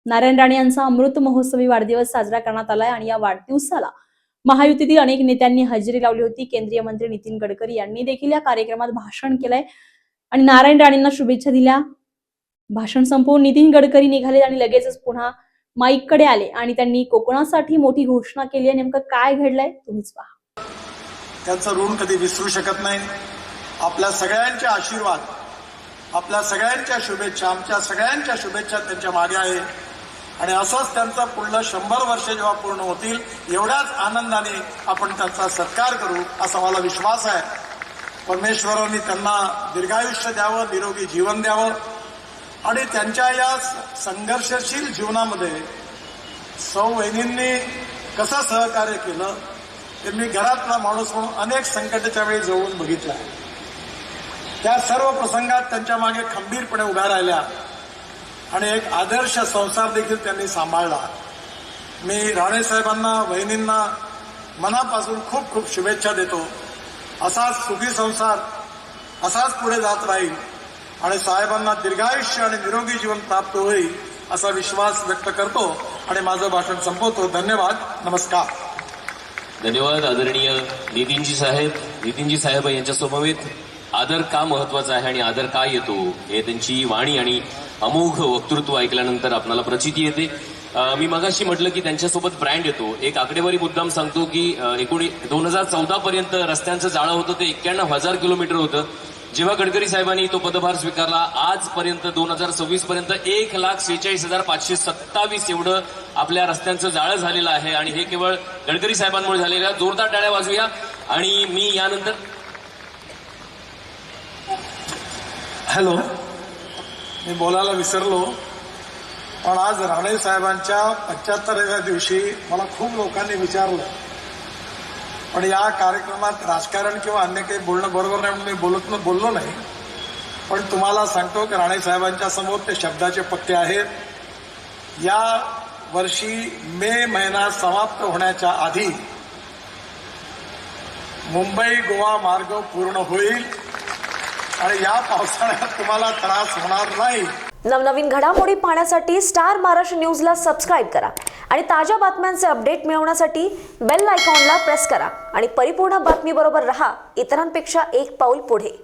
नारायण राणे यांचा अमृत महोत्सवी वाढदिवस साजरा करण्यात आलाय आणि या वाढदिवसाला महायुतीतील अनेक नेत्यांनी हजेरी लावली होती। केंद्रीय मंत्री नितीन गडकरी यांनी देखील या कार्यक्रमात भाषण केलंय आणि नारायण राणेंना शुभेच्छा दिल्या। भाषण संपवून नितीन गडकरी निघाले आणि लगेचच पुन्हा माईककडे आले आणि त्यांनी कोकणासाठी मोठी घोषणा केली आहे। नेमकं काय घडलंय तुम्हीच पहा। त्यांचं ऋण कधी विसरू शकत नाही। आपल्या सगळ्यांचे आशीर्वाद, आपल्या सगळ्यांच्या शुभेच्छा, आमच्या सगळ्यांच्या शुभेच्छा त्यांच्या मागे आहे आणि असंच त्यांचं पुढलं 100 वर्ष जेव्हा पूर्ण होतील एवढ्याच आनंदाने आपण त्यांचा सत्कार करू असा मला विश्वास आहे। परमेश्वरांनी त्यांना दीर्घायुष्य द्यावं, निरोगी जीवन द्यावं आणि त्यांच्या या संघर्षशील जीवनामध्ये सौ वहिनींनी कसं सहकार्य केलं ते मी घरातला माणूस म्हणून अनेक संकटाच्या वेळी जवळून बघितलं आहे। त्या सर्व प्रसंगात त्यांच्या मागे खंबीरपणे उभ्या राहिल्या आणि एक आदर्श संसार देखील त्यांनी सांभाळला। मी राणे साहेबांना, वहिनींना मनापासून खूप खूप शुभेच्छा देतो। असाच सुखी संसार असाच पुढे जात राहील आणि साहेबांना दीर्घायुष्य आणि निरोगी जीवन प्राप्त होईल असा विश्वास व्यक्त करतो आणि माझं भाषण संपवतो। धन्यवाद, नमस्कार। धन्यवाद आदरणीय नितीनजी साहेब यांच्या समवेत आदर का महत्वाचा आहे आणि आदर का येतो हे त्यांची वाणी आणि अमोघ वक्तृत्व ऐकल्यानंतर आपल्याला प्रचिती येते। मी मगाशी म्हटलं की त्यांच्यासोबत ब्रँड येतो। एक आकडेवारी मुद्दाम सांगतो की 2014 पर्यंत रस्त्यांचं जाळं होतं ते 91,000 किलोमीटर होतं। जेव्हा गडकरी साहेबांनी तो पदभार स्वीकारला आजपर्यंत 2026 पर्यंत 1,46,527 एवढं आपल्या रस्त्यांचं जाळं झालेलं आहे आणि हे केवळ गडकरी साहेबांमुळे झालेलं आहे। जोरदार टाळ्या वाजवूया। आणि मी यानंतर हॅलो, मी बोलायला विसरलो, पण आज राणे साहेबांच्या 75व्या दिवशी मला खूप लोकांनी विचारलं, पण या कार्यक्रमात राजकारण किंवा अन्य काही बोलणं बरोबर नाही म्हणून मी बोललो नाही। पण तुम्हाला सांगतो की राणे साहेबांच्या समोर ते शब्दाचे पक्के आहेत। या वर्षी मे महिना समाप्त होण्याच्या आधी मुंबई गोवा मार्ग पूर्ण होईल आणि या पावसाळ्यात तुम्हाला त्रास होणार नाही। नवनवीन घडामोडी पाहण्यासाठी स्टार महाराष्ट्र न्यूजला सबस्क्राईब करा आणि ताज्या बातम्यांचे अपडेट मिळवण्यासाठी बेल आयकॉनला प्रेस करा आणि परिपूर्ण बातमी बरोबर रहा, इतरांपेक्षा एक पाऊल पुढे।